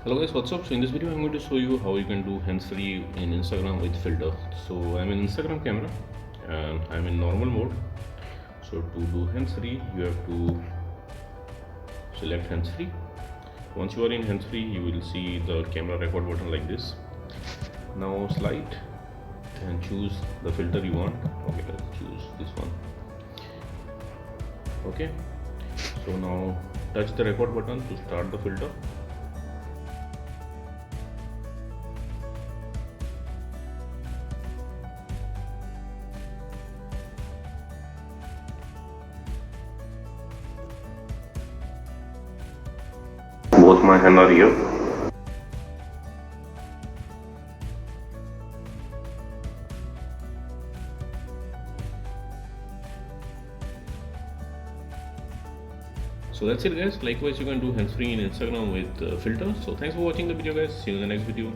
Hello guys, what's up? So in this video I'm going to show you how you can do hands-free in Instagram with filter. So I'm in Instagram camera and I'm in normal mode. So to do hands-free you have to select hands-free. Once you are in hands-free you will see the camera record button like this. Now slide and choose the filter you want. Okay, let's choose this one. Okay, so now touch the record button to start the filter. Both my hands are here. So that's it guys. Likewise you can do hands-free in Instagram with filters. So thanks for watching the video guys. See you in the next video.